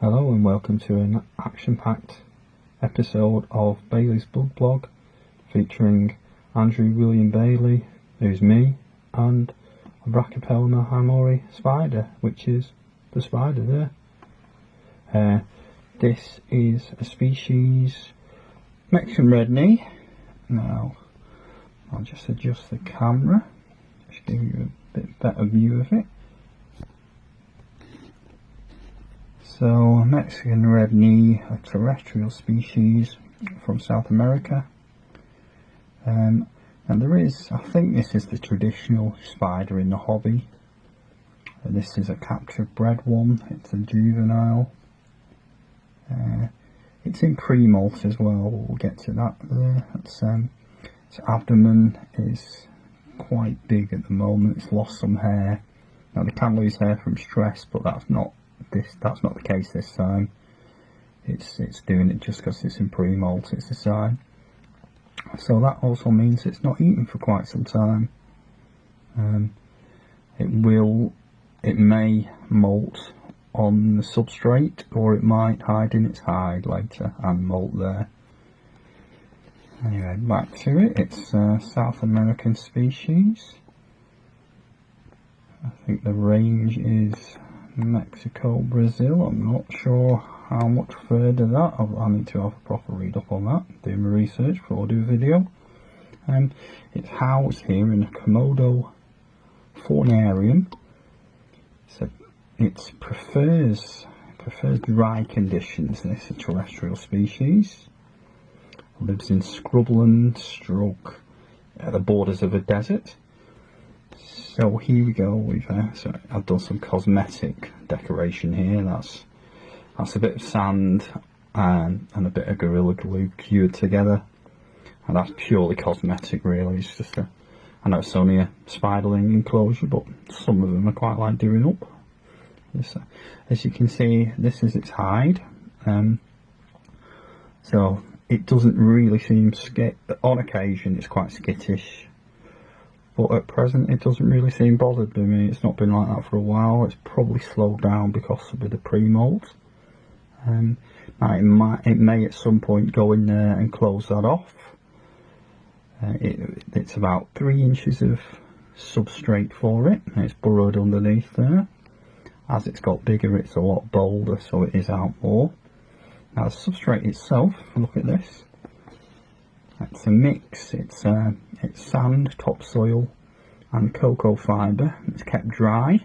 Hello and welcome to an action-packed episode of Bailey's Bug Blog featuring Andrew William Bailey, who's me, and a Brachypelma hamorii spider, which is the spider there. This is a species Mexican red knee. Now I'll just adjust the camera, just give you a bit better view of it. So, Mexican red knee, a terrestrial species from South America. And there is, I think this is the traditional spider in the hobby. This is a capture bred one, it's a juvenile. It's in pre-molt as well, we'll get to that there. Its abdomen is quite big at the moment, it's lost some hair. Now they can lose hair from stress, but that's not the case this time. It's doing it just because it's in pre-molt, it's a sign. So that also means it's not eaten for quite some time. It may molt on the substrate, or it might hide in its hide later and molt there. Anyway, back to it. It's a South American species. I think the range is Mexico, Brazil. I'm not sure how much further that. I need to have a proper read up on that, do my research before I do a video. It's housed here in a Komodo faunarium. So it prefers dry conditions. It's a terrestrial species. Lives in scrubland, at the borders of a desert. So here we go. I've done some cosmetic decoration here. That's a bit of sand and a bit of Gorilla Glue cured together, and that's purely cosmetic, really. It's just I know it's only a spiderling enclosure, but some of them I quite like doing up. As you can see, this is its hide. So it doesn't really seem on occasion it's quite skittish. But at present it doesn't really seem bothered by me. It's not been like that for a while. It's probably slowed down because of the pre-molt. Now it may at some point go in there and close that off. It's about 3 inches of substrate for it. It's burrowed underneath there. As it's got bigger, it's a lot bolder, so it is out more. Now the substrate itself, look at this. It's a mix. It's sand, topsoil and cocoa fibre. It's kept dry.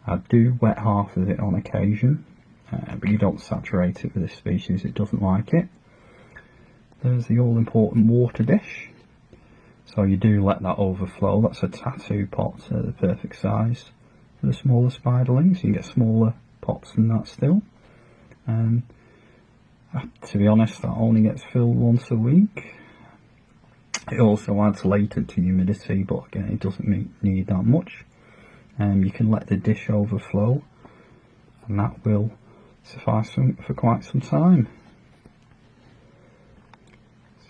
I do wet half of it on occasion, but you don't saturate it with this species, it doesn't like it. There's the all important water dish. So you do let that overflow. That's a tattoo pot, the perfect size for the smaller spiderlings. You can get smaller pots than that still. To be honest, that only gets filled once a week. It also adds latent humidity, but again it doesn't need that much. You can let the dish overflow and that will suffice for quite some time.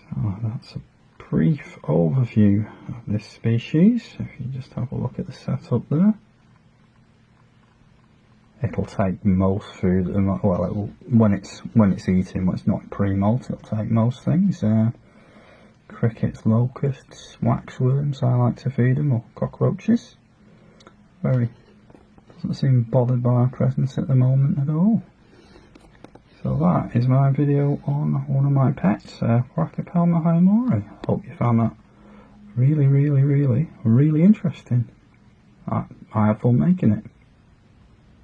So that's a brief overview of this species. If you just have a look at the setup there. It'll take most food, well, when it's eating, when it's not pre-molt, it'll take most things. Crickets, locusts, waxworms, I like to feed them, or cockroaches. Doesn't seem bothered by our presence at the moment at all. So that is my video on one of my pets, Brachypelma hamorii. Hope you found that really interesting. I have fun making it.